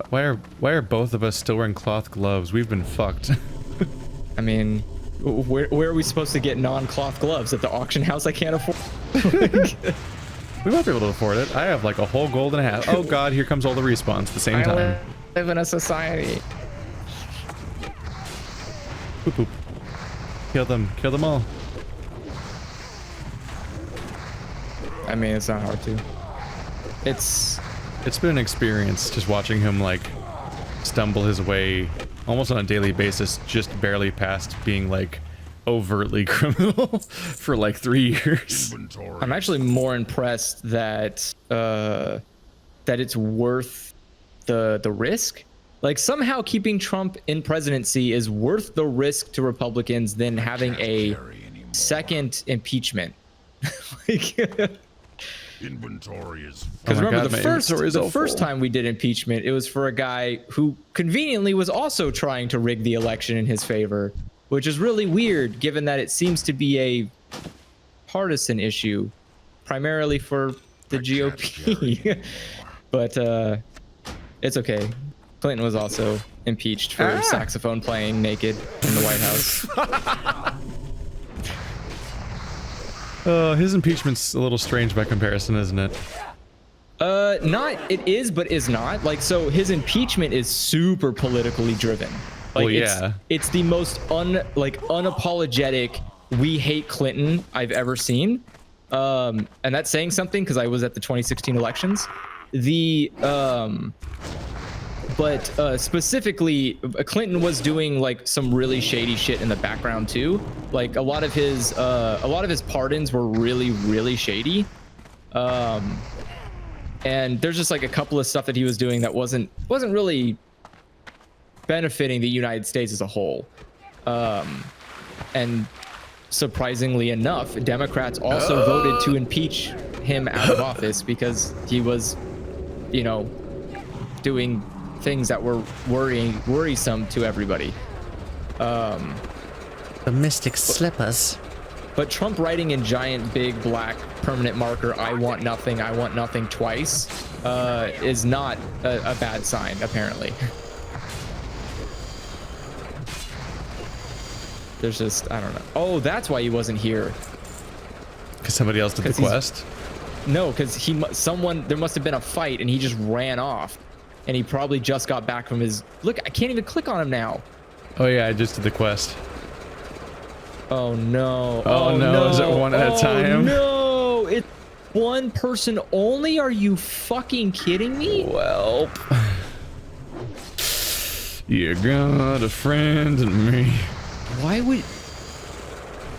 Why are both of us still wearing cloth gloves? We've been fucked. I mean, where are we supposed to get non-cloth gloves? At the auction house I can't afford? We might be able to afford it. I have like a whole gold and a half. Oh god, here comes all the respawns at the same time. I live in a society. Poop poop. Kill them all. I mean, it's not hard to. It's been an experience just watching him like stumble his way almost on a daily basis, just barely past being like overtly criminal for like 3 years. I'm actually more impressed that that it's worth the risk. Like somehow keeping Trump in presidency is worth the risk to Republicans than having a second impeachment. Like, inventory is. Because remember the first time we did impeachment, it was for a guy who conveniently was also trying to rig the election in his favor, which is really weird given that it seems to be a partisan issue, primarily for the GOP. But it's okay. Clinton was also impeached for saxophone playing naked in the White House. His impeachment's a little strange by comparison, isn't it? It is, but is not. Like, so his impeachment is super politically driven. Like, well, yeah. It's the most unapologetic we hate Clinton I've ever seen. And that's saying something because I was at the 2016 elections. But specifically, Clinton was doing like some really shady shit in the background too. Like a lot of his pardons were really, really shady. And there's just like a couple of stuff that he was doing that wasn't really benefiting the United States as a whole. And surprisingly enough, Democrats also voted to impeach him out of office because he was, you know, doing things that were worrisome to everybody. The mystic slippers. But Trump writing in giant big black permanent marker I want nothing twice is not a bad sign, apparently. There's just, I don't know. Oh, that's why he wasn't here. Because somebody else did the quest? No, because there must have been a fight and he just ran off. And he probably just got back from his... Look, I can't even click on him now. Oh yeah, I just did the quest. Oh no. Oh no, is it one at a time? No, it's one person only? Are you fucking kidding me? Well, you got a friend in me. Why would...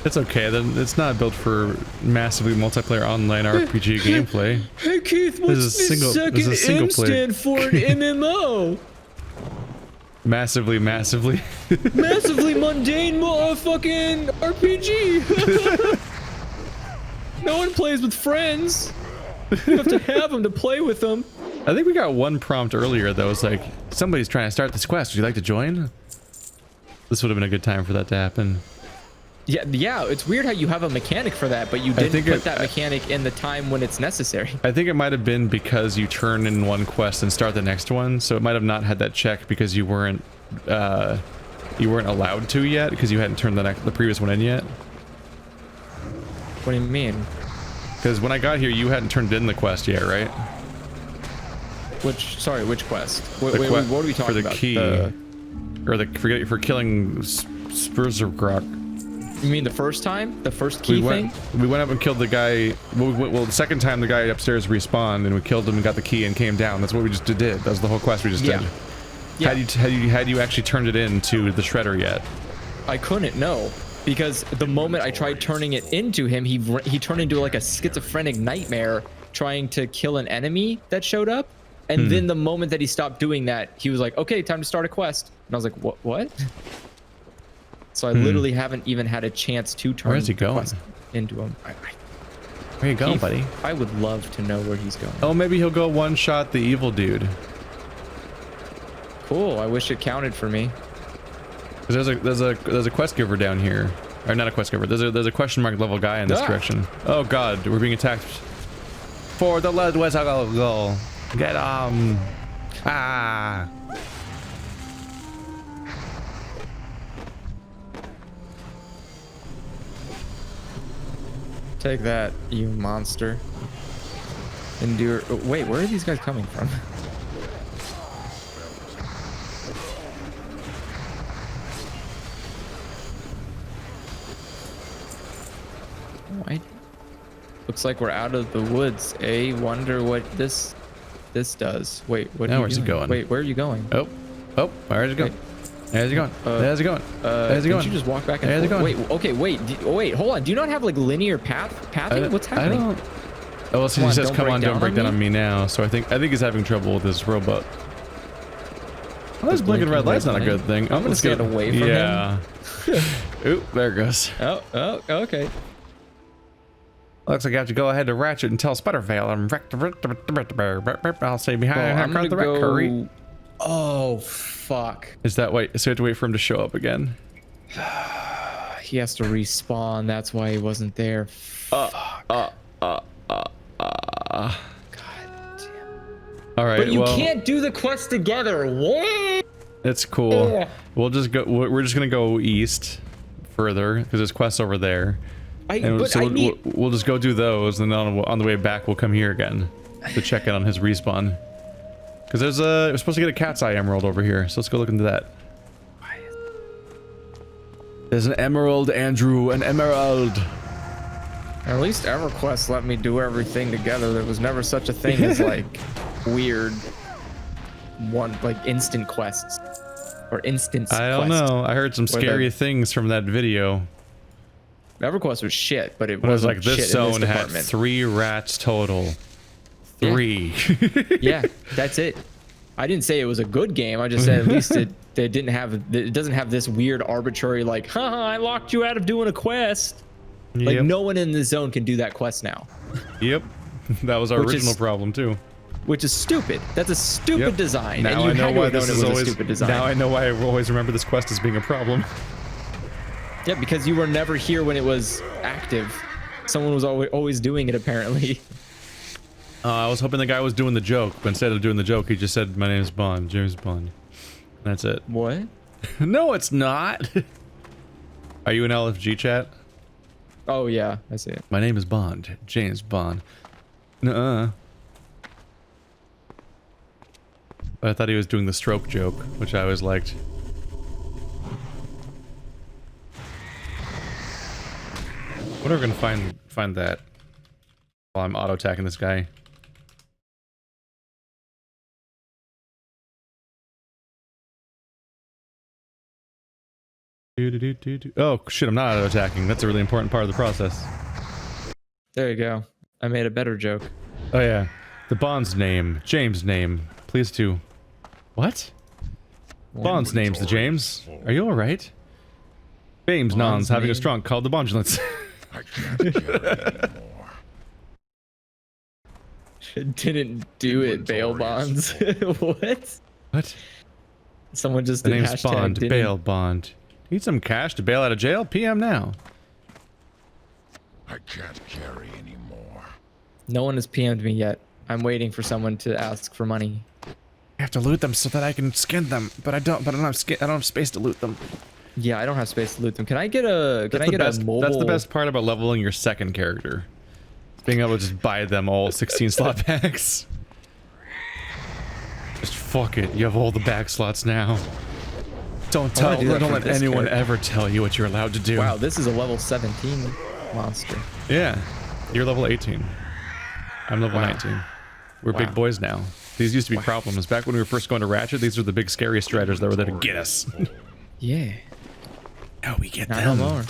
It's okay, then it's not built for massively multiplayer online RPG gameplay. Hey Keith, what's the second M stand for an MMO? Massively mundane fucking RPG. No one plays with friends. You have to have them to play with them. I think we got one prompt earlier that was like, somebody's trying to start this quest. Would you like to join? This would have been a good time for that to happen. Yeah, it's weird how you have a mechanic for that, but you didn't put that mechanic in the time when it's necessary. I think it might have been because you turn in one quest and start the next one, so it might have not had that check because you weren't allowed to yet because you hadn't turned the previous one in yet. What do you mean? Because when I got here, you hadn't turned in the quest yet, right? Which quest? What are we talking about? For the key, for killing Spurzergrok. You mean the first time? The first key thing? We went up and killed the guy. Well, the second time the guy upstairs respawned and we killed him and got the key and came down. That's what we just did. That was the whole quest we just did. Yeah. Had you actually turned it into the shredder yet? I couldn't, no. Because the moment I tried turning it into him, he turned into like a schizophrenic nightmare trying to kill an enemy that showed up. And then the moment that he stopped doing that, he was like, okay, time to start a quest. And I was like, what? So I literally haven't even had a chance to turn the quest into him. Where you going, buddy? I would love to know where he's going. Oh, maybe he'll go one-shot the evil dude. Cool. I wish it counted for me. There's a quest giver down here, or not a quest giver. There's a question mark level guy in this direction. Oh God, we're being attacked. For the lead west goal. Get Ah. Take that, you monster. Endure. Oh, wait, where are these guys coming from? Why? Looks like we're out of the woods. Wonder what this does. Wait, what? Now are you where's it doing? going? Wait, where are you going? Oh, where's it going? Wait. There's it going. There's it going. There's it going. Did you just walk back and There's it forth? going. Wait, okay, wait, hold on. Do you not have like linear pathing? What's happening? I don't. Oh, so he says, "Come on, don't break down on me now." So I think he's having trouble with his robot. Well, this blinking red light's not a good thing. I'm gonna get away from him. Yeah. Oop, there it goes. Oh, okay. Looks like I have to go ahead to Ratchet and tell Sputtervale I'll stay behind. I'm gonna go. Oh, fuck. Is that wait? So you have to wait for him to show up again. He has to respawn. That's why he wasn't there. God damn. All right. But you can't do the quest together. What? It's cool. We'll just go. We're just gonna go east further because there's quests over there. We'll just go do those, and then on the way back we'll come here again to check in on his respawn. Because we're supposed to get a cat's eye emerald over here, so let's go look into that. There's an emerald, Andrew, an emerald. At least EverQuest let me do everything together. There was never such a thing as like weird instant quests or instance. I don't know. I heard some scary things from that video. EverQuest was shit, but it was like this zone had 3 rats total. 3. Yeah, that's it. I didn't say it was a good game. I just said at least it doesn't have this weird arbitrary like, haha, I locked you out of doing a quest. Yep. Like no one in this zone can do that quest now. Yep. That was our original problem too. Which is stupid. That's a stupid design. Now and you I know why this is always a stupid design. Now I know why I always remember this quest as being a problem. Yeah, because you were never here when it was active. Someone was always doing it apparently. I was hoping the guy was doing the joke, but instead of doing the joke, he just said, "My name is Bond, James Bond." That's it. What? No, it's not. Are you in LFG chat? Oh yeah, I see it. My name is Bond, James Bond. Nuh-uh. But I thought he was doing the stroke joke, which I always liked. What are we gonna find that while I'm auto-attacking this guy? Oh shit, I'm not auto-attacking. That's a really important part of the process. There you go. I made a better joke. Oh yeah. The Bond's name. James' name. Please to... What? Bond's name's the James. Are you alright? James Non's having a strong called the Bondulance. I can't carry anymore. Didn't do it, bail bonds. What? What? Someone just The did name's Bond. Bail Bond. Need some cash to bail out of jail? PM now. I can't carry anymore. No one has PM'd me yet. I'm waiting for someone to ask for money. I have to loot them so that I can skin them, but I don't have space to loot them. Yeah, I don't have space to loot them. Can I get a mobile? That's the best part about leveling your second character. Being able to just buy them all 16 slot packs. Just fuck it. You have all the bag slots now. Don't let anyone ever tell you what you're allowed to do. Wow, this is a level 17 monster. Yeah. You're level 18. I'm level 19. We're big boys now. These used to be problems. Back when we were first going to Ratchet, these were the big scary striders that were there to get us. Yeah. Now we get them. them.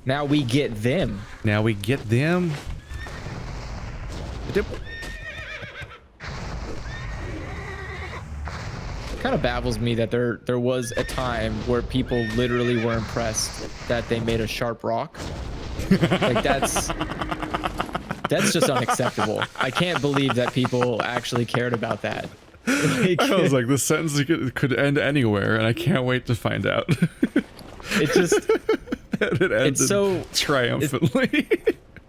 Now we get them. Now we get them. Kind of baffles me that there was a time where people literally were impressed that they made a sharp rock. Like that's just unacceptable. I can't believe that people actually cared about that. Like, I was like, this sentence could end anywhere, and I can't wait to find out. It just it ended it's so triumphantly.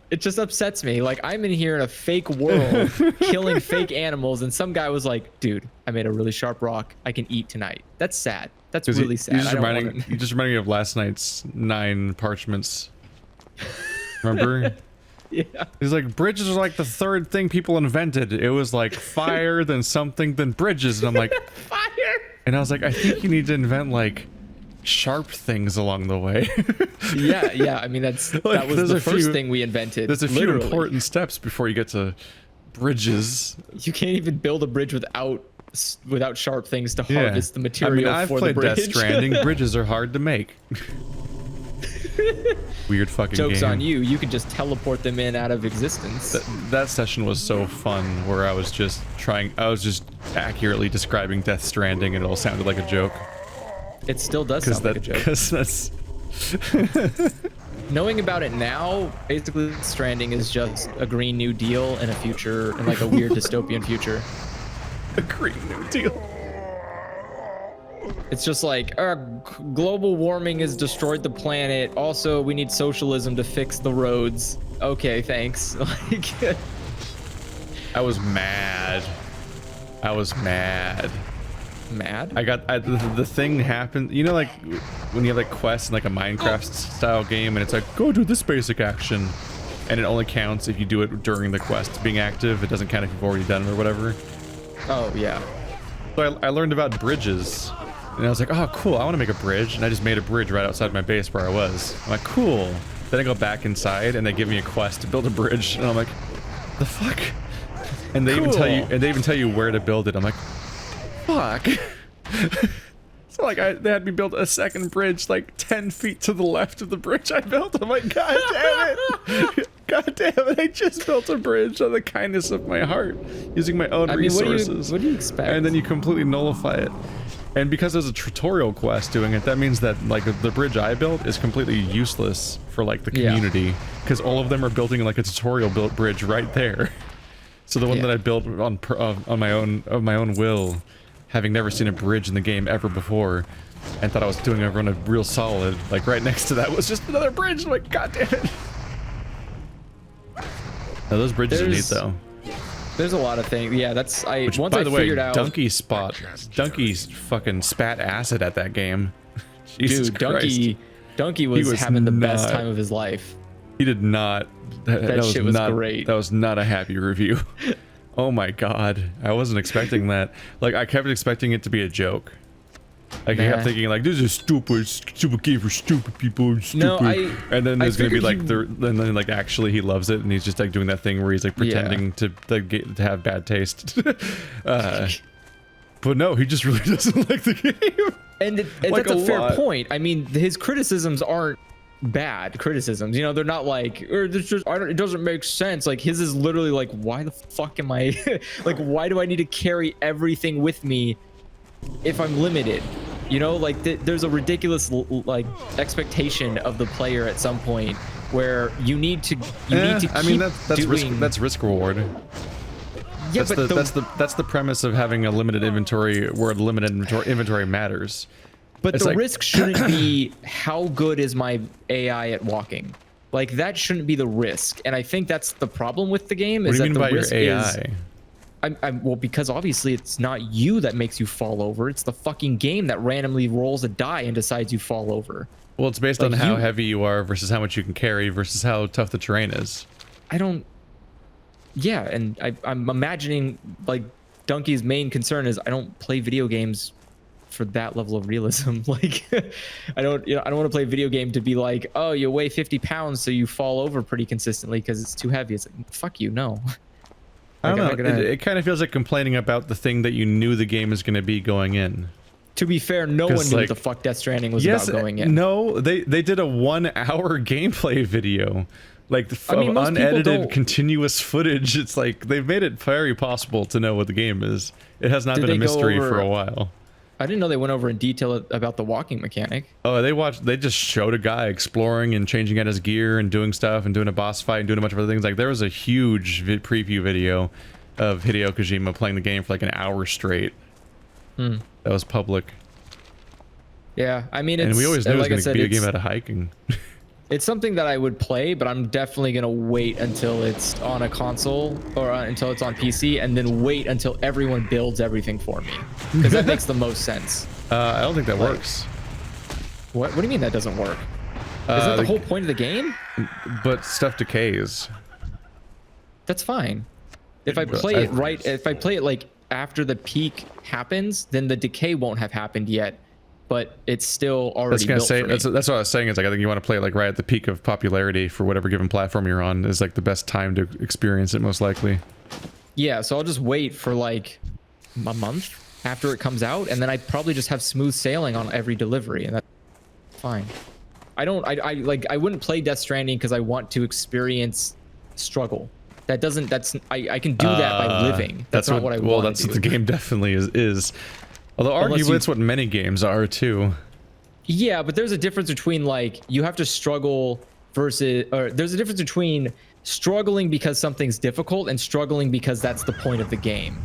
It just upsets me. Like, I'm in here in a fake world, killing fake animals, and some guy was like, dude, I made a really sharp rock I can eat tonight. That's sad. That's really sad. You just reminded me of last night's 9 parchments. Remember? Yeah. He's like, bridges are like the 3rd thing people invented. It was like fire, then something, then bridges. And I'm like, fire. And I was like, I think you need to invent like sharp things along the way. yeah. I mean, that was the first thing we invented. There's a few important steps before you get to bridges. You can't even build a bridge without sharp things to harvest the material for the bridge. I've played Death Stranding. Bridges are hard to make. Weird fucking Joke's game. on you. You can just teleport them in out of existence. That session was so fun where I was just accurately describing Death Stranding and it all sounded like a joke. It still does sound like a joke. Because that's... Knowing about it now, basically Stranding is just a Green New Deal in a future, in like a weird dystopian future. A Green New Deal. It's just like, global warming has destroyed the planet. Also, we need socialism to fix the roads. Okay, thanks. Like, I was mad. Mad? The thing happened, you know, like when you have like quests in like a Minecraft style game and it's like, go do this basic action. And it only counts if you do it during the quest being active. It doesn't count if you've already done it or whatever. Oh, yeah. So I learned about bridges. And I was like, oh, cool, I want to make a bridge. And I just made a bridge right outside my base where I was. I'm like, cool. Then I go back inside and they give me a quest to build a bridge. And I'm like, the fuck? And they even tell you where to build it. I'm like, fuck. So like they had me build a second bridge like 10 feet to the left of the bridge I built. I'm like, god damn it. God damn it, I just built a bridge on the kindness of my heart using my own resources. What do you expect? And then you completely nullify it. And because there's a tutorial quest doing it, that means that like the bridge I built is completely useless for like the community because all of them are building like a tutorial built bridge right there. So the one that I built on my own will, having never seen a bridge in the game ever before, and thought I was doing everyone a real solid, like right next to that was just another bridge. I'm like, god damn it. Now those bridges are neat though. There's a lot of things. Yeah, that's Which, once by I the way, figured out. Donkey's fucking spat acid at that game. Jesus Christ. Donkey was having the best time of his life. He did not. That shit was great. That was not a happy review. Oh my god, I wasn't expecting that. Like I kept expecting it to be a joke. Like I kept thinking like, this is stupid game for stupid people. Stupid. No, and then there's gonna be like and then like actually he loves it and he's just like doing that thing where he's like pretending to have bad taste. But no, he just really doesn't like the game. And like that's a fair point. I mean, his criticisms aren't bad criticisms. You know, they're not like, it doesn't make sense. Like his is literally like, why the fuck am I like, why do I need to carry everything with me if I'm limited? You know, like there's a ridiculous like expectation of the player at some point where you need to keep I mean that's risk reward. Yeah, that's the premise of having a limited inventory where limited inventory matters. But it's the risk shouldn't be how good is my AI at walking. Like that shouldn't be the risk. And I think that's the problem with the game is that the risk is well, because obviously it's not you that makes you fall over. It's the fucking game that randomly rolls a die and decides you fall over. Well, it's based on how heavy you are versus how much you can carry versus how tough the terrain is. Yeah, and I'm imagining like Donkey's main concern is I don't play video games for that level of realism. Like I don't want to play a video game to be like, oh, you weigh 50 pounds so you fall over pretty consistently because it's too heavy. It's like, fuck you, no. I don't know. It kind of feels like complaining about the thing that you knew the game is going to be going in. To be fair, no one knew what the fuck Death Stranding was about going in. No, they did a 1 hour gameplay video. Like unedited continuous footage. It's like they've made it very possible to know what the game is. It has not been a mystery for a while. I didn't know they went over in detail about the walking mechanic. Oh, they just showed a guy exploring and changing out his gear and doing stuff and doing a boss fight and doing a bunch of other things. Like there was a huge preview video of Hideo Kojima playing the game for like an hour straight. That was public. Yeah, I mean, it's, and we always knew it was going to be a game out of hiking. It's something that I would play, but I'm definitely gonna wait until it's on a console or until it's on PC, and then wait until everyone builds everything for me, because that makes the most sense. I don't think that works. What do you mean that doesn't work? Is that the whole point of the game? But stuff decays. That's fine. If I play it right, if I play it like after the peak happens, then the decay won't have happened yet, but it's still already built for me. That's what I was saying, is like I think you want to play it like right at the peak of popularity for whatever given platform you're on is like the best time to experience it most likely. Yeah, so I'll just wait for like a month after it comes out, and then I probably just have smooth sailing on every delivery, and that's fine. I wouldn't play Death Stranding because I want to experience struggle. I can do that by living. That's not what I want. Well, that's what the game definitely is. Although arguably it's what many games are too. Yeah, but there's a difference between like you have to struggle versus, or there's a difference between struggling because something's difficult and struggling because that's the point of the game.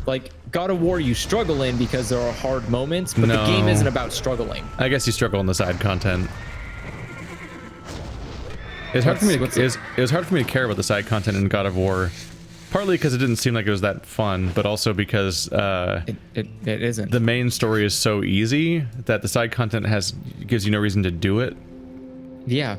Like God of War, you struggle in because there are hard moments, but the game isn't about struggling. I guess you struggle in the side content. It was hard for me to care about the side content in God of War, partly because it didn't seem like it was that fun, but also because it isn't. The main story is so easy that the side content gives you no reason to do it. Yeah.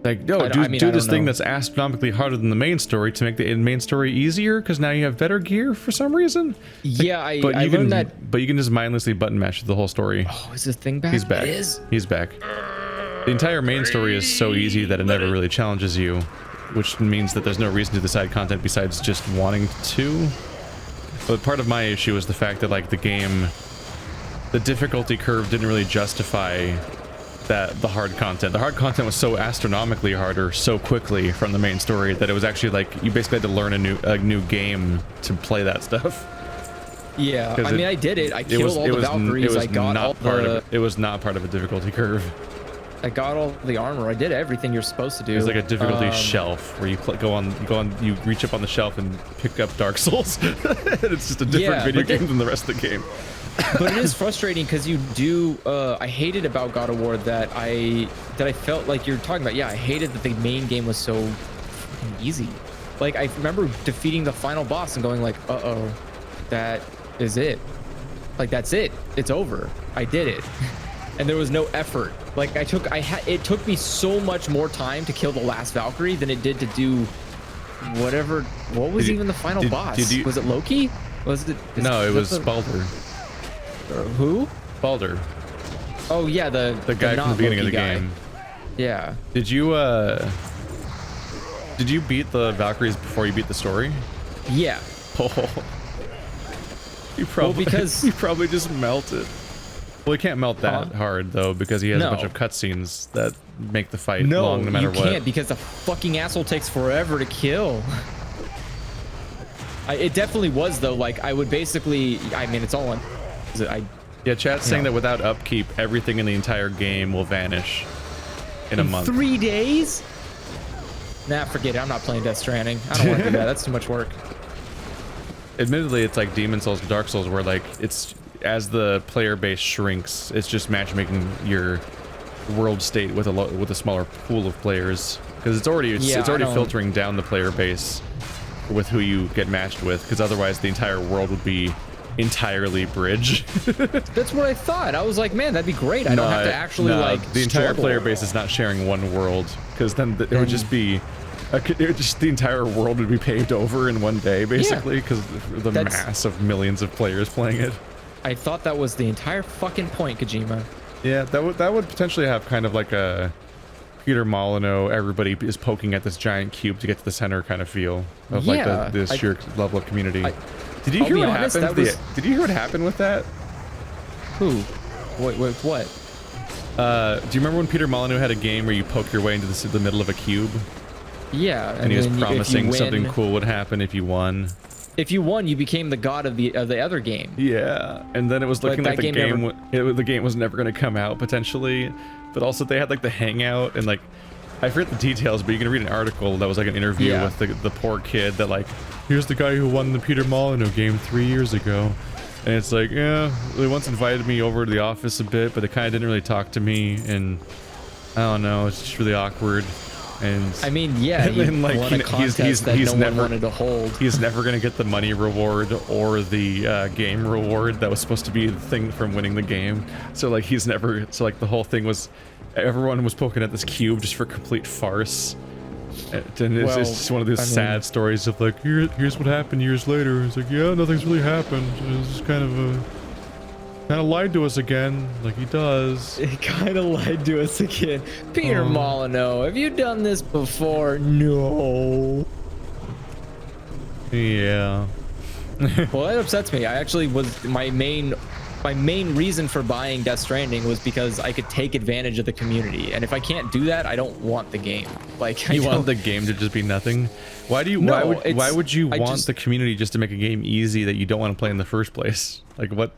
Like, do this thing that's astronomically harder than the main story to make the main story easier because now you have better gear for some reason. Yeah, I learned that. But you can just mindlessly button mash the whole story. Oh, is this thing back? He's back. It is. He's back. The entire main story is so easy that it never really challenges you, which means that there's no reason to do the side content besides just wanting to. But part of my issue is the fact that like the difficulty curve didn't really justify the hard content. The hard content was so astronomically harder so quickly from the main story that it was actually like you basically had to learn a new game to play that stuff. Yeah, I mean I did it. I killed all the Valkyries. I got all the... It was not part of a difficulty curve. I got all the armor. I did everything you're supposed to do. There's like a difficulty shelf where you you reach up on the shelf and pick up Dark Souls. It's just a different video game than the rest of the game. But it is frustrating because you do. I hated about God of War that I felt like you're talking about. Yeah, I hated that the main game was so easy. Like I remember defeating the final boss and going like, uh-oh, that is it. Like that's it. It's over. I did it. And there was no effort. Like it took me so much more time to kill the last Valkyrie than it did to do whatever. What was even the final boss? Was it Loki? Was it? No, it was Ballard. Who? Ballard. Oh yeah, the guy from the beginning of the game. Yeah. Did you beat the Valkyries before you beat the story? Yeah. Oh. You probably just melted. Well, he can't melt that hard though because he has a bunch of cutscenes that make the fight long no matter what. No, you can't because the fucking asshole takes forever to kill. It definitely was though. Like I would basically, I mean, it's all on. Yeah, chat's saying that without upkeep, everything in the entire game will vanish in a month. 3 days? Nah, forget it. I'm not playing Death Stranding. I don't want to do that. That's too much work. Admittedly, it's like Demon Souls and Dark Souls, where like it's as the player base shrinks, it's just matchmaking your world state with a smaller pool of players because it's already filtering down the player base with who you get matched with, because otherwise the entire world would be entirely bridge. That's what I thought. I was like, man, that'd be great. I don't have to actually like the entire player base is not sharing one world, because then it would just be the entire world would be paved over in one day basically, because the mass of millions of players playing it. I thought that was the entire fucking point, Kojima. Yeah, that would potentially have kind of like a Peter Molyneux, everybody is poking at this giant cube to get to the center kind of feel of like the sheer level of community. Did you hear what happened? Did you hear what happened with that? Who? What? Do you remember when Peter Molyneux had a game where you poke your way into the middle of a cube? Yeah, and he was promising something cool would happen if you won. If you won, you became the god of the other game. Yeah, and then it was looking like the game was never going to come out potentially, but also they had like the hangout and like I forget the details, but you can read an article that was like an interview with the poor kid that like, here's the guy who won the Peter Molyneux game 3 years ago, and it's like, yeah, they once invited me over to the office a bit, but they kind of didn't really talk to me, and I don't know. It's just really awkward. And I mean, yeah, and then, like, won a contest that no one wanted to hold. He's never gonna get the money reward or the game reward that was supposed to be the thing from winning the game. So like he's never. So like the whole thing was, everyone was poking at this cube just for complete farce. And it's just one of those sad stories of like, here's what happened years later. It's like, yeah, nothing's really happened. It's just kind of lied to us again, like he does. He kind of lied to us again. Peter Molyneux, have you done this before? No. Yeah. Well, it upsets me. I actually was my main reason for buying Death Stranding was because I could take advantage of the community, and if I can't do that, I don't want the game. Like, you want the game to just be nothing? Why do you? No, why would you want the community just to make a game easy that you don't want to play in the first place? Like what?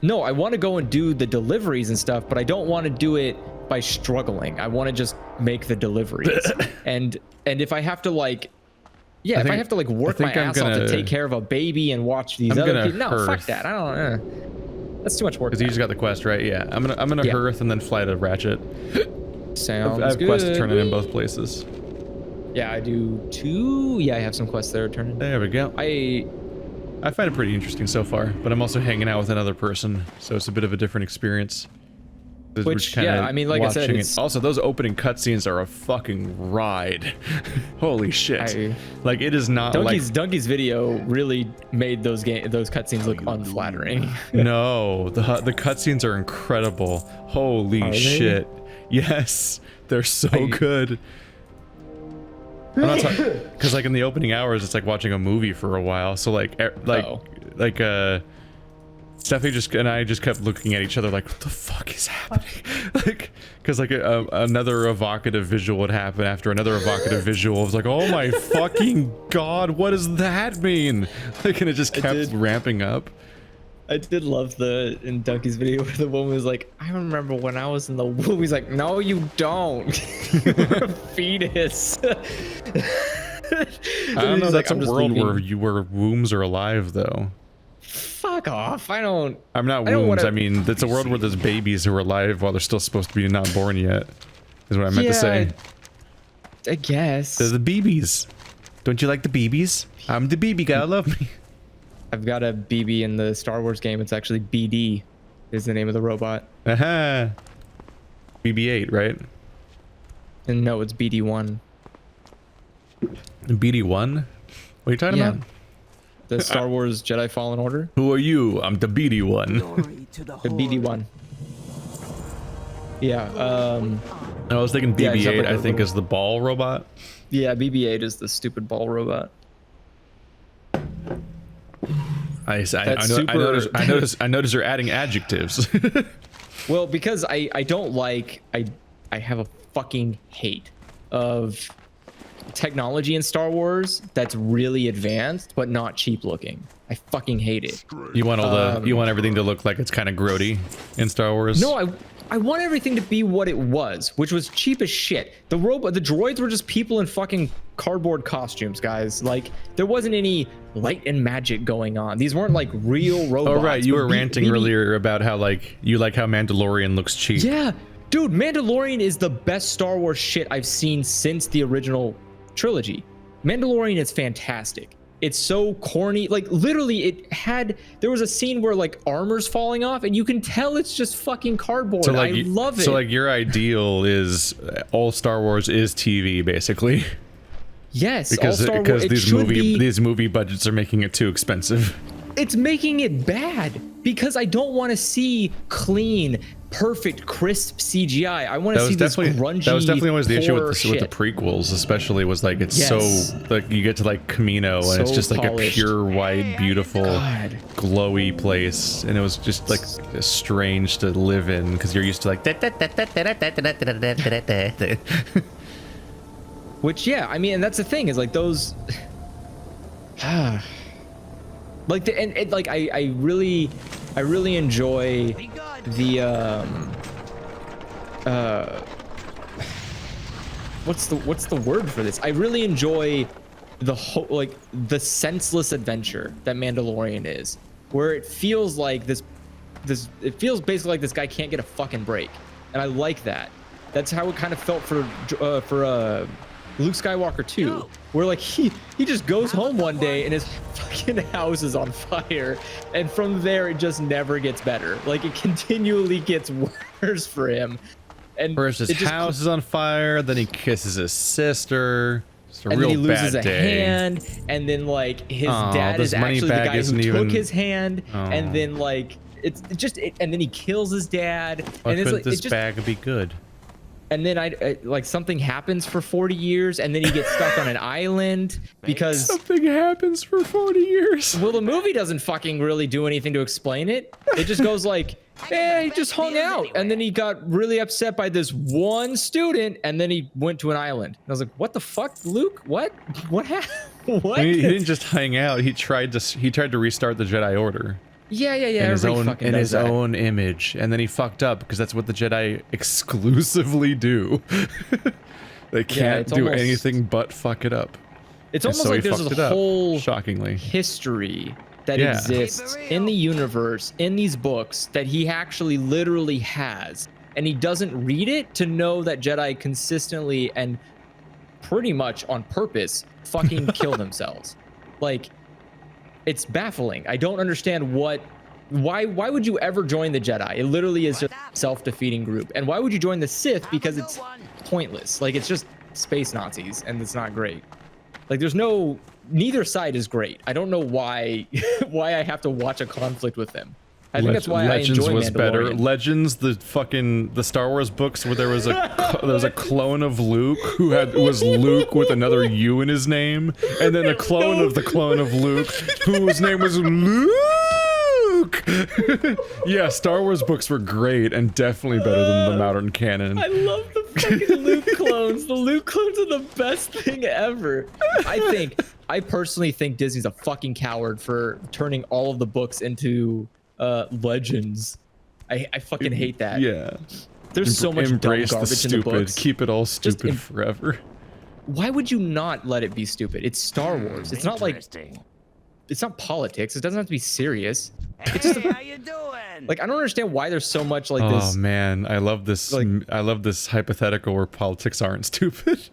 No, I want to go and do the deliveries and stuff, but I don't want to do it by struggling. I want to just make the deliveries. and if I have to like, yeah, if I have to like work my ass off to take care of a baby and watch these other people, no, fuck that. I don't. That's too much work. Because you just got the quest, right? Yeah, I'm gonna hearth and then fly to Ratchet. Sounds I have good. quests to turn in both places. Yeah, I do too. Yeah, I have some quests there to turn in. There we go. I find it pretty interesting so far, but I'm also hanging out with another person, so it's a bit of a different experience. Which, yeah, I mean, like I said, it's... Also, those opening cutscenes are a fucking ride. Holy shit. Like, it is not Donkey's video really made those cutscenes look unflattering. No, the cutscenes are incredible. Holy shit. Yes, they're so good. I'm not talking, because like in the opening hours, it's like watching a movie for a while. So Stephanie and I just kept looking at each other like, what the fuck is happening? Like, because like another evocative visual would happen after another evocative visual. I was like, oh my fucking god, what does that mean? Like, and it just kept ramping up. I did love in Donkey's video where the woman was like, I remember when I was in the womb. He's like, no, you don't. You're a fetus. I don't know. That's a world where wombs are alive, though. Fuck off. I'm not wombs. I mean, it's a world where there's babies who are alive while they're still supposed to be not born yet, is what I meant to say. I guess. They're the BBs. Don't you like the BBs? I'm the BB guy. Love me. I've got a BB in the Star Wars game. It's actually BD is the name of the robot. Aha. BB-8, right? And no, it's BD-1. BD-1? What are you talking about? The Star Wars Jedi Fallen Order. Who are you? I'm the BD-1. The BD-1. Yeah. I was thinking BB-8, I think, is the ball robot. Yeah, BB-8 is the stupid ball robot. I notice you're adding adjectives. Well, because I don't like, I have a fucking hate of technology in Star Wars that's really advanced but not cheap looking. I fucking hate it. You want all you want everything to look like it's kind of grody in Star Wars? No, I want everything to be what it was, which was cheap as shit. The droids were just people in fucking cardboard costumes, guys. Like, there wasn't any light and magic going on. These weren't like real robots. Oh right, you were ranting earlier about how like you like how Mandalorian looks cheap. Yeah, dude, Mandalorian is the best Star Wars shit I've seen since the original trilogy. Mandalorian is fantastic. It's so corny. Like, literally, there was a scene where like armor's falling off and you can tell it's just fucking cardboard. So, like, I love it. So like your ideal is all Star Wars is TV basically. Yes, because these movie budgets are making it too expensive. It's making it bad because I don't want to see clean, perfect, crisp CGI. I want to see this grungy. That was definitely always the issue with the shit. prequels, especially, was like it's so like you get to like Camino and it's just like polished. A pure white, beautiful, glowy place, and it was just like strange to live in because you're used to like. Which, yeah, I mean, and that's the thing is like those. Like I really enjoy the what's the word for this? I really enjoy the whole the senseless adventure that Mandalorian is, where it feels like it feels basically like this guy can't get a fucking break, and I like that. That's how it kind of felt for Luke Skywalker too, where like he just goes home one day and his fucking house is on fire, and from there it just never gets better. Like it continually gets worse for him. And first his house is on fire, then he kisses his sister. It's a and real then he loses bad a day. hand, and then like his dad is this money actually the bag guy who isn't took even- his hand, Oh. and then like and then he kills his dad, Why and it's couldn't like this it just, bag be good? and then like something happens for 40 years, and then he gets stuck on an island because Something happens for 40 years. well, the movie doesn't fucking really do anything to explain it. It just goes like, eh, he just hung out, and then he got really upset by this one student, and then he went to an island. And I was like, what the fuck, Luke? What happened? What? I mean, he didn't just hang out. He tried to restart the Jedi Order Yeah. in his Everybody fucking does that. own image, and then he fucked up because that's what the Jedi exclusively do. They can't it's do almost- anything but fuck it up. It's And almost so like he there's fucked a it up, whole shockingly. history that Yeah. exists in the universe, in these books, that he actually literally has, and he doesn't read it to know that Jedi consistently and pretty much on purpose fucking kill themselves. Like, it's baffling. I don't understand why would you ever join the Jedi? It literally is just a self-defeating group. And why would you join the Sith? Because it's pointless. Like, it's just space Nazis, and it's not great. Like, neither side is great. I don't know why I have to watch a conflict with them. I think that's why Legends I enjoy was better. Mandalorian. Legends, the Star Wars books where there was a clone of Luke who was Luke with another U in his name, and then a clone of the clone of Luke whose name was Luke. Yeah, Star Wars books were great and definitely better than the modern canon. I love the fucking Luke clones. The Luke clones are the best thing ever. I personally think Disney's a fucking coward for turning all of the books into legends. I fucking hate that. Yeah. There's so much dumb Embrace the garbage in the stupid. books. Keep it all stupid forever. Why would you not let it be stupid? It's Star Wars. It's not like, it's not politics. It doesn't have to be serious. It's just Hey, how you doing? like, I don't understand why there's so much like Oh this. man, I love this. Like- I love this hypothetical where politics aren't stupid.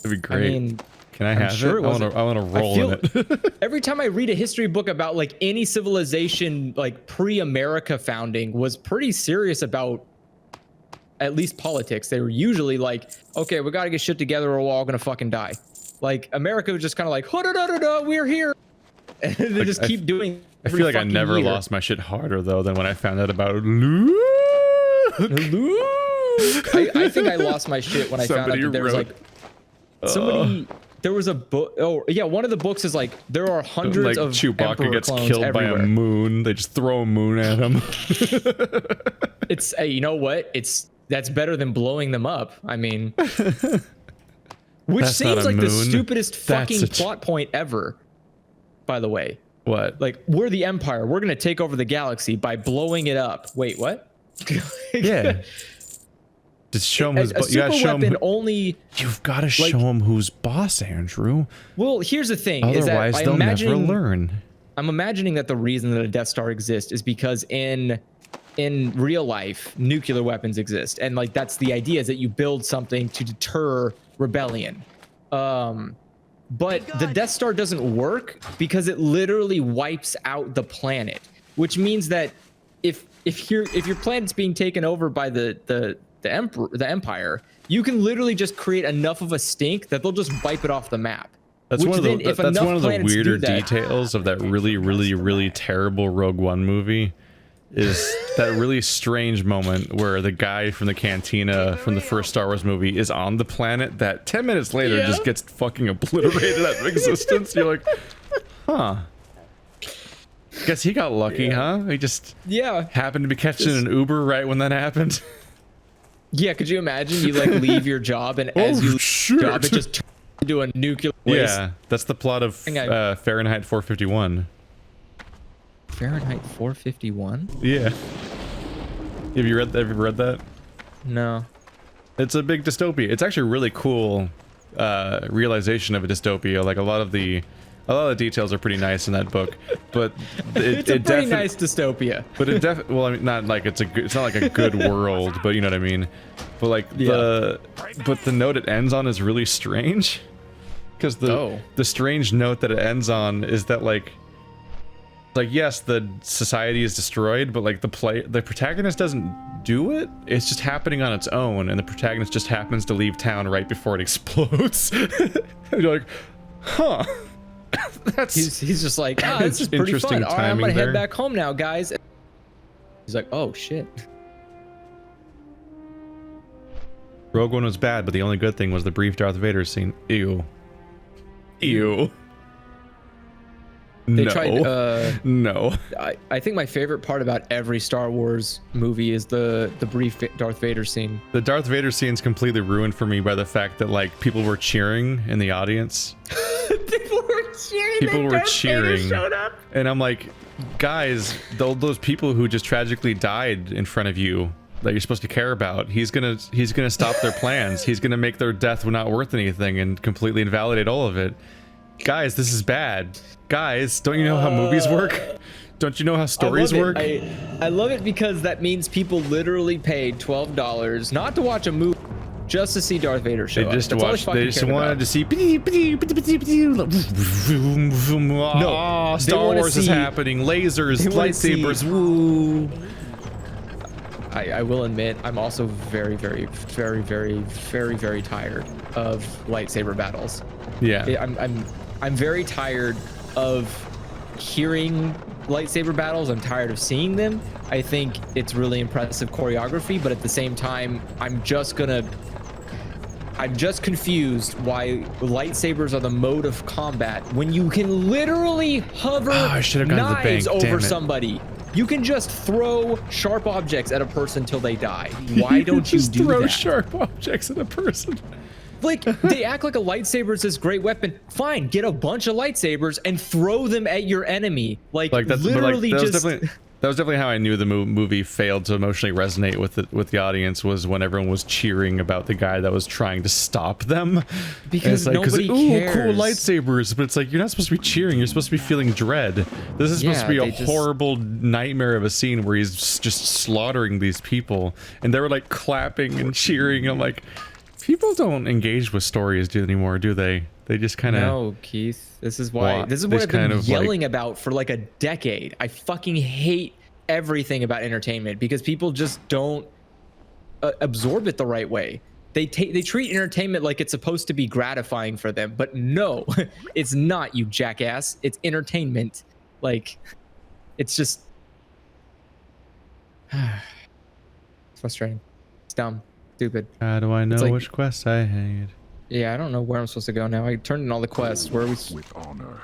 That'd be great. I mean, Can I I'm have sure it? it I wasn't- want to roll in it. every time I read a history book about like any civilization, like pre-America founding, was pretty serious about at least politics. They were usually like, okay, we got to get shit together or we're all gonna fucking die. Like America was just kind of like, we're here, and they just keep doing. I feel like I never year. lost my shit harder though than when I found out about Luke. I think I lost my shit when I found out Somebody that there was wrote- like somebody. There was a book. Oh yeah, one of the books is like there are hundreds Like of Chewbacca Emperor gets clones killed everywhere. by a moon. They just throw a moon at him. It's you know what? That's better than blowing them up. I mean, which That's not seems a like the moon. stupidest That's fucking a plot point ever. By the way, What? like we're the Empire. We're gonna take over the galaxy by blowing it up. Wait, what? Yeah. Just show him A, who's. a You gotta super show him. weapon only. You've got to show him who's boss, Andrew. Well, here's the thing: Otherwise, is that they'll I'm never imagining, learn. I'm imagining that the reason that a Death Star exists is because in real life, nuclear weapons exist, and like that's the idea is that you build something to deter rebellion. But the Death Star doesn't work because it literally wipes out the planet, which means that if your planet's being taken over by the Empire, you can literally just create enough of a stink that they'll just wipe it off the map. That's Which one of then, the if that's enough one of the planets do weirder that- details of that really terrible Rogue One movie. Is that really strange moment where the guy from the cantina from the first Star Wars movie is on the planet that 10 minutes later Yeah. just gets fucking obliterated out of existence. You're like, huh. Guess he got lucky, huh? He just happened to be catching an Uber right when that happened. Yeah, could you imagine you like leave your job and as you leave shit. your job it just turns into a nuclear waste? Yeah, that's the plot of Fahrenheit 451. Fahrenheit 451? Yeah. Have you read that? No. It's a big dystopia. It's actually a really cool realization of a dystopia. Like a lot of the A lot of the details are pretty nice in that book, but It's a pretty nice dystopia. But well, I mean, not like it's not like a good world, but you know what I mean. But like Yeah. the note it ends on is really strange, because the strange note that it ends on is that like yes, the society is destroyed, but like the protagonist doesn't do it. It's just happening on its own, and the protagonist just happens to leave town right before it explodes. And you're like, huh. That's He's just like, oh, this is pretty interesting fun. All right, I'm gonna timing there. head back home now, guys. He's like, oh shit. Rogue One was bad, but the only good thing was the brief Darth Vader scene. Ew. Ew. They no. tried. No. I think my favorite part about every Star Wars movie is the brief Darth Vader scene. The Darth Vader scene's completely ruined for me by the fact that like people were cheering in the audience. People were cheering. And I'm like, guys, those people who just tragically died in front of you that you're supposed to care about, he's gonna stop their plans. He's gonna make their death not worth anything and completely invalidate all of it. Guys, this is bad. Guys, don't you know how movies work? Don't you know how stories work? I love it because that means people literally paid $12 not to watch a movie, just to see Darth Vader show up. They just wanted to see. No, Star Wars is happening. Lasers, lightsabers. Woo! I will admit, I'm also very, very, very, very, very, very tired of lightsaber battles. Yeah. I'm very tired of hearing lightsaber battles. I'm tired of seeing them. I think it's really impressive choreography, but at the same time, I'm just confused why lightsabers are the mode of combat when you can literally hover knives over somebody. You can just throw sharp objects at a person till they die. Why don't you do that? Throw sharp objects at a person. Like, they act like a lightsaber is this great weapon. Fine, get a bunch of lightsabers and throw them at your enemy. Like that's literally that was definitely how I knew the movie failed to emotionally resonate with the audience, was when everyone was cheering about the guy that was trying to stop them. Because like, nobody cares. cares. Cool lightsabers, but it's like, you're not supposed to be cheering. You're supposed to be feeling dread. This is supposed to be a horrible nightmare of a scene where he's just slaughtering these people, and they were like clapping and cheering. I'm like, people don't engage with stories anymore, do they? They just kind of... No, Keith. This is why. This is what I've been yelling about for like a decade. I fucking hate everything about entertainment because people just don't absorb it the right way. They treat entertainment like it's supposed to be gratifying for them, but no, it's not, you jackass. It's entertainment. Like, it's just... It's frustrating. It's dumb. Stupid. How do I know which quest I hate? Yeah, I don't know where I'm supposed to go now. I turned in all the quests. Where are we? With honor.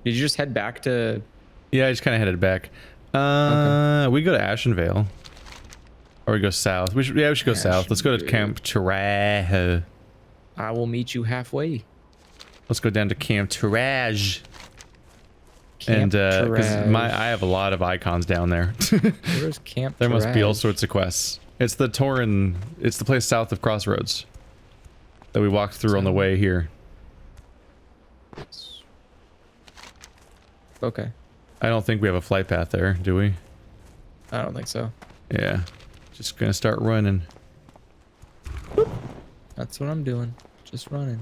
Did you just head back to... Yeah, I just kind of headed back. Okay. We go to Ashenvale. Or we go south. We should go south. Let's go to Camp Teraj. I will meet you halfway. Let's go down to Camp Teraj. And because I have a lot of icons down there. Where's Camp Teraj? There must be all sorts of quests. It's the Tauren. It's the place south of Crossroads that we walked through on the way here. Okay. I don't think we have a flight path there, do we? I don't think so. Yeah. Just gonna start running. Boop. That's what I'm doing. Just running.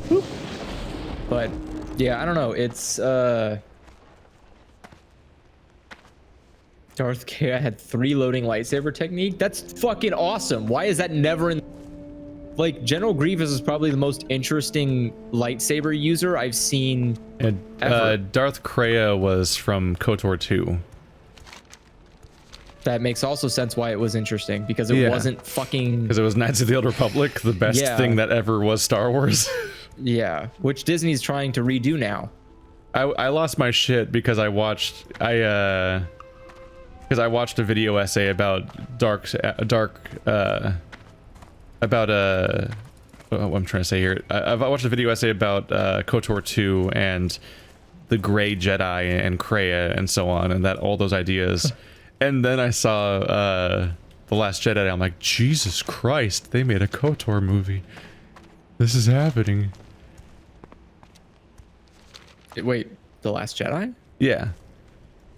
Boop. But yeah, I don't know. It's Darth K. I had 3 loading lightsaber technique. That's fucking awesome. Why is that never in... Like, General Grievous is probably the most interesting lightsaber user I've seen ever. Darth Kreia was from KOTOR 2. That makes also sense why it was interesting, because it wasn't fucking... Because it was Knights of the Old Republic, the best thing that ever was Star Wars. Yeah, which Disney's trying to redo now. I lost my shit because I watched a video essay about what I'm trying to say here. I watched a video essay about KOTOR 2 and the Gray Jedi and Kreia and so on, and that all those ideas. And then I saw The Last Jedi, and I'm like, Jesus Christ, they made a KOTOR movie. This is happening. Wait, The Last Jedi? Yeah.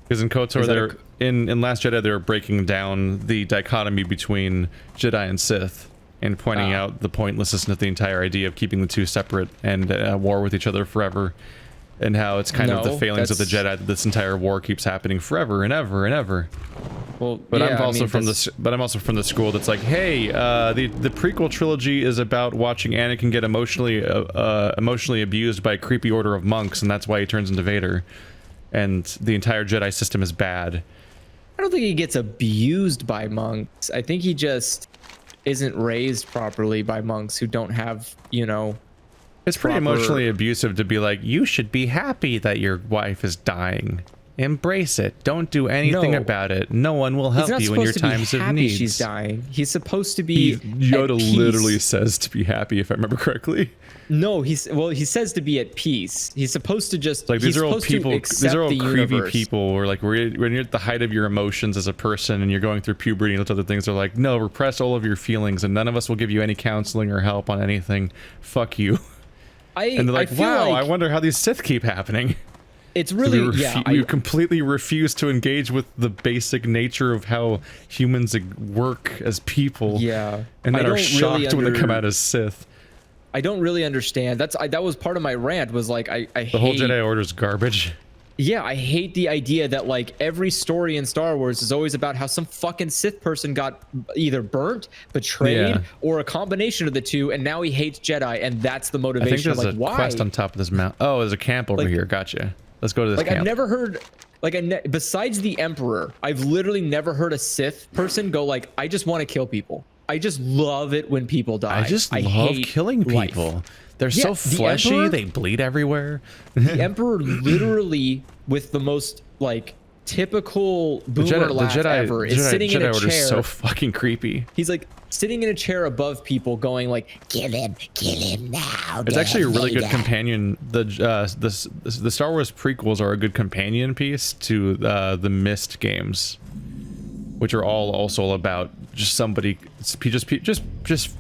Because in KOTOR, Is that they're in Last Jedi, they're breaking down the dichotomy between Jedi and Sith and pointing out the pointlessness of the entire idea of keeping the two separate and at war with each other forever, and how it's kind of the failings of the Jedi that this entire war keeps happening forever and ever and ever. Well, but I'm also from the school that's like, hey, the prequel trilogy is about watching Anakin get emotionally abused by a creepy order of monks, and that's why he turns into Vader. And the entire Jedi system is bad. I don't think he gets abused by monks. I think he just isn't raised properly by monks who don't have, you know... It's pretty emotionally abusive to be like, you should be happy that your wife is dying. Embrace it. Don't do anything about it. No one will help you in your times of need. She's dying. He's supposed to be Yoda literally says to be happy, if I remember correctly. No, he says to be at peace. He's supposed to just like these are all people. These are all creepy people. Where like when you're at the height of your emotions as a person and you're going through puberty and those other things, they're like, no, repress all of your feelings and none of us will give you any counseling or help on anything. Fuck you. And they're like, wow, I wonder how these Sith keep happening. It's really, we completely refuse to engage with the basic nature of how humans work as people. Yeah. And then are shocked when they come out as Sith. I don't really understand. That was part of my rant, was like, I hate... The whole Jedi Order's garbage. Yeah, I hate the idea that like every story in Star Wars is always about how some fucking Sith person got either burnt, betrayed, or a combination of the two, and now he hates Jedi, and that's the motivation. I think there's a quest on top of this mountain. Oh, there's a camp over here. Gotcha. Let's go to this camp. I've never heard, besides the Emperor, I've literally never heard a Sith person go like, I just want to kill people. I just love it when people die. I just love killing people. Life. They're so fleshy. The Emperor, they bleed everywhere. The Emperor literally, with the most like typical boomer laugh ever, is sitting in a chair. Is so fucking creepy. He's like sitting in a chair above people, going like, "Kill him now." It's actually a really good companion. The Star Wars prequels are a good companion piece to the Myst games, which are all also about just somebody just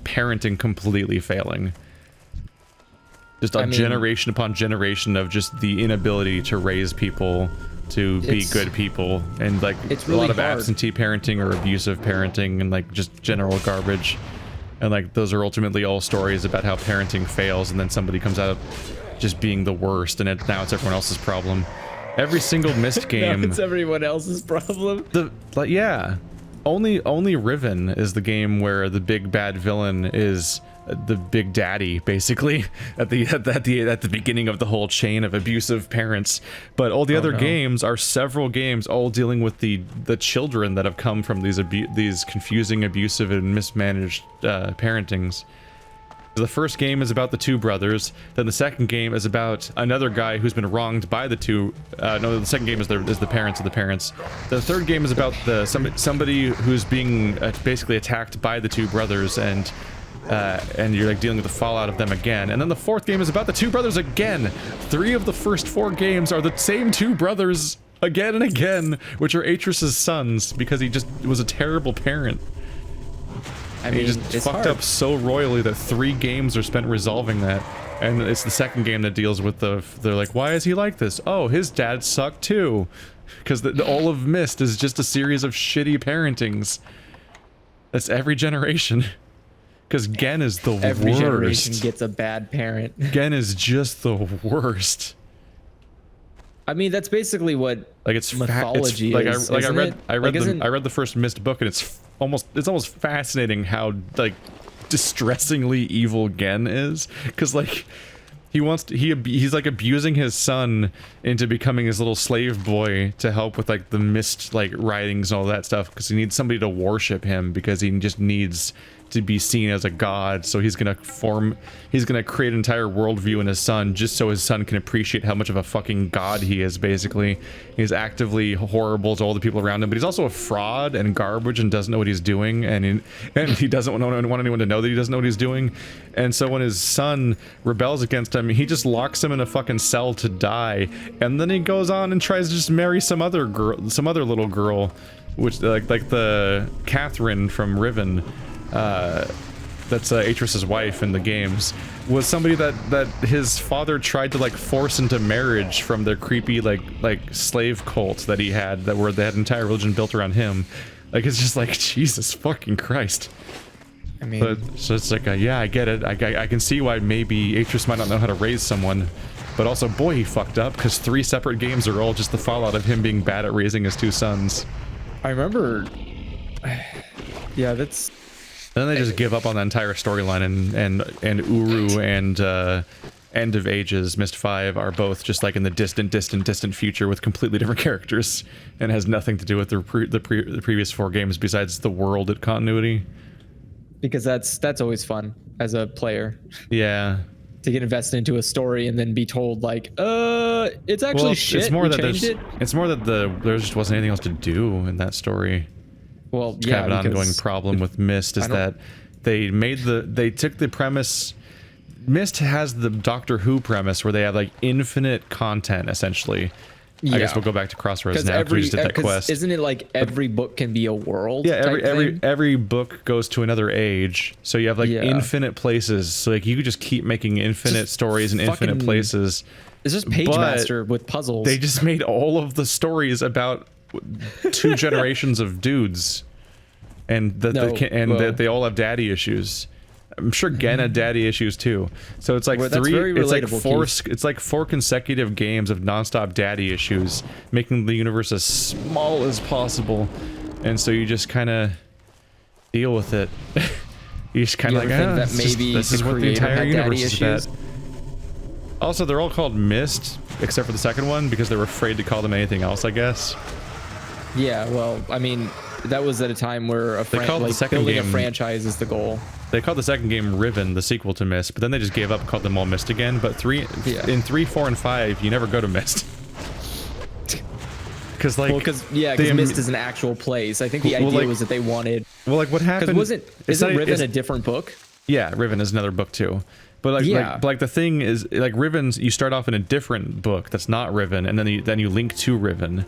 parenting completely failing. Just generation upon generation of just the inability to raise people to be good people, and like it's really a lot of hard. absentee parenting or abusive parenting and like just general garbage. And like those are ultimately all stories about how parenting fails, and then somebody comes out of just being the worst, and now it's everyone else's problem. Every single Myst game. Now it's everyone else's problem. Only Riven is the game where the big bad villain is the big daddy, basically, at the beginning of the whole chain of abusive parents. But all the other games are several games all dealing with the children that have come from these confusing, abusive, and mismanaged parentings. The first game is about the two brothers. Then the second game is about another guy who's been wronged by the two. No, the second game is the parents of the parents. The third game is about somebody who's being basically attacked by the two brothers, and you're like dealing with the fallout of them again. And then the fourth game is about the two brothers again. 3 of the first 4 games are the same two brothers again and again, which are Atreus's sons, because he just was a terrible parent. I mean, he just fucked up so royally that 3 games are spent resolving that. And it's the second game that deals with they're like, why is he like this? Oh, his dad sucked too. Because all of Myst is just a series of shitty parentings. That's every generation. Because Gen is the worst. Every generation gets a bad parent. Gen is just the worst. I mean, that's basically what mythology is. I read the first Myst book, and it's almost fascinating how like distressingly evil Gen is, because like he's like abusing his son into becoming his little slave boy to help with like the Myst like writings and all that stuff, because he needs somebody to worship him, because he just needs to be seen as a god. So he's gonna create an entire worldview in his son, just so his son can appreciate how much of a fucking god he is. Basically, he's actively horrible to all the people around him, but he's also a fraud and garbage and doesn't know what he's doing, and he doesn't want anyone to know that he doesn't know what he's doing. And so when his son rebels against him, he just locks him in a fucking cell to die, and then he goes on and tries to just marry some other little girl, which like the Catherine from Riven. that's Atris's wife in the games, was somebody that his father tried to like force into marriage from their creepy like slave cult that he had, they had an entire religion built around him. Like, it's just like, Jesus fucking Christ. I mean, but so it's like, yeah, I get it. I can see why maybe Atris might not know how to raise someone, but also, boy, he fucked up, because 3 separate games are all just the fallout of him being bad at raising his 2 sons. I remember. Yeah, that's. Then they just give up on the entire storyline, and Uru and End of Ages, Mist 5 are both just like in the distant future with completely different characters, and has nothing to do with the previous 4 games besides the world continuity. Because that's always fun as a player. Yeah. To get invested into a story and then be told like, it's actually shit. It's more that it. there just wasn't anything else to do in that story. Well, It's yeah, kind of an ongoing problem with Myst is that they took the premise. Myst has the Doctor Who premise where they have like infinite content essentially. Yeah. I guess we'll go back to Crossroads now because we just did that quest. Isn't it like every book can be a world? Yeah, every book goes to another age, so you have like infinite places. So like you could just keep making infinite stories in infinite places. It's just Page Master with puzzles. They just made all of the stories about 2 generations of dudes, and that they all have daddy issues. I'm sure Gen had daddy issues too. So it's like it's like 4 consecutive games of nonstop daddy issues, making the universe as small as possible. And so you just kind of deal with it. You just kind of like, that maybe this is what the entire universe is about. Also, they're all called Myst, except for the second one, because they were afraid to call them anything else, I guess. Yeah, well, I mean, that was at a time where building a franchise is the goal. They called the second game Riven, the sequel to Myst, but then they just gave up and called them all Myst again. But in 3, 4, and 5, you never go to Myst. Because Myst is an actual place. I think the idea was that they wanted. Well, like what happened? Isn't Riven a different book? Yeah, Riven is another book too. But like the thing is, like Riven's, you start off in a different book that's not Riven, and then you link to Riven.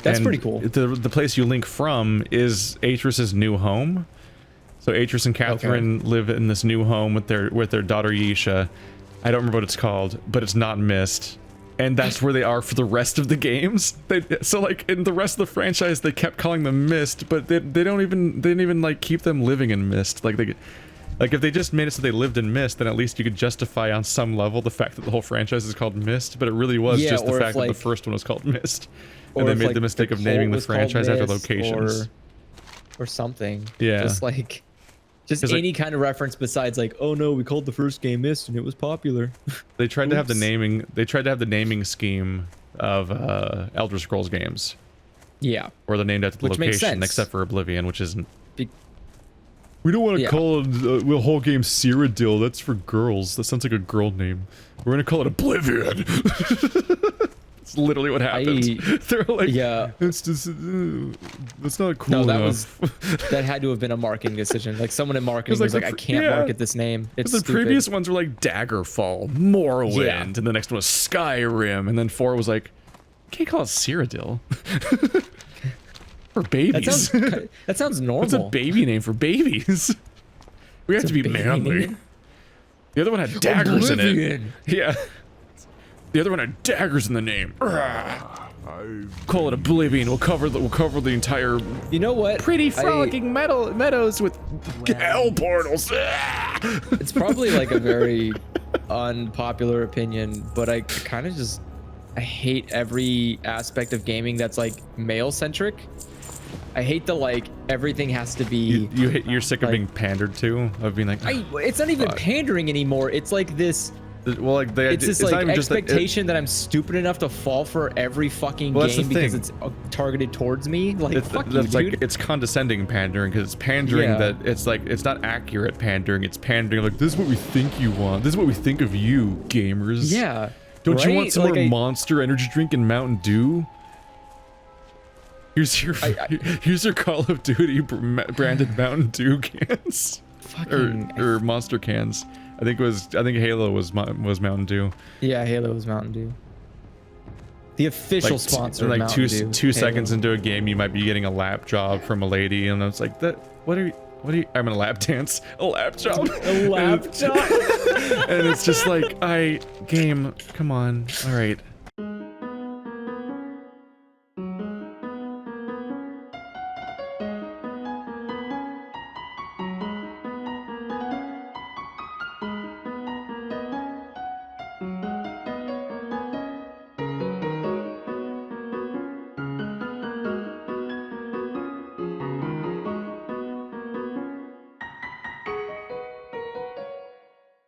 That's pretty cool. The place you link from is Atris's new home. So Atris and Catherine live in this new home with their daughter Yisha. I don't remember what it's called, but it's not Myst. And that's where they are for the rest of the games. So like in the rest of the franchise, they kept calling them Myst, but they didn't even like keep them living in Myst. Like if they just made it so they lived in Myst, then at least you could justify on some level the fact that the whole franchise is called Myst. But it really was just the fact that the first one was called Myst. And they made the mistake of naming the franchise after locations. Or something. Yeah. Just any kind of reference besides like, oh no, we called the first game Myst and it was popular. They tried to have the naming. They tried to have the naming scheme of Elder Scrolls games. Yeah. Where they're named after the Which makes location, sense. except for Oblivion, which isn't. We don't want to call the whole game Cyrodiil. That's for girls. That sounds like a girl name. We're gonna call it Oblivion. It's literally what happened. They're like, it's just, that's not cool enough. That had to have been a marketing decision. Like someone in marketing was like, I can't market this name. It's the previous ones were like Daggerfall, Morrowind, and the next one was Skyrim, and then 4 was like, can't call it Cyrodiil. For babies. That sounds normal. What's a baby name for babies? We have to be manly. The other one had daggers in it. Yeah. The other one had daggers in the name. Call it Oblivion. We'll cover the entire. You know what? Pretty frolicking meadows with hell portals. It's probably like a very unpopular opinion, but I kind of I hate every aspect of gaming that's like male centric. I hate the like everything has to be. You're sick of being pandered to, of being like. It's not even pandering anymore. It's like this. Well, like it's this like expectation that I'm stupid enough to fall for every fucking game because it's targeted towards me. Like fuck you, dude. Like it's condescending pandering because it's pandering that it's like it's not accurate pandering. It's pandering like this is what we think you want. This is what we think of you, gamers. Yeah. Don't you want some more Monster Energy drink and Mountain Dew? Here's your Call of Duty branded Mountain Dew cans, or Monster cans. I think Halo was Mountain Dew. Yeah, Halo was Mountain Dew. The official sponsor. Like two seconds into a game, you might be getting a lap job from a lady, and it's like that. What are you? what do you? I'm gonna lap dance. A lap chop. A laptop. And it's just like, game, come on. All right.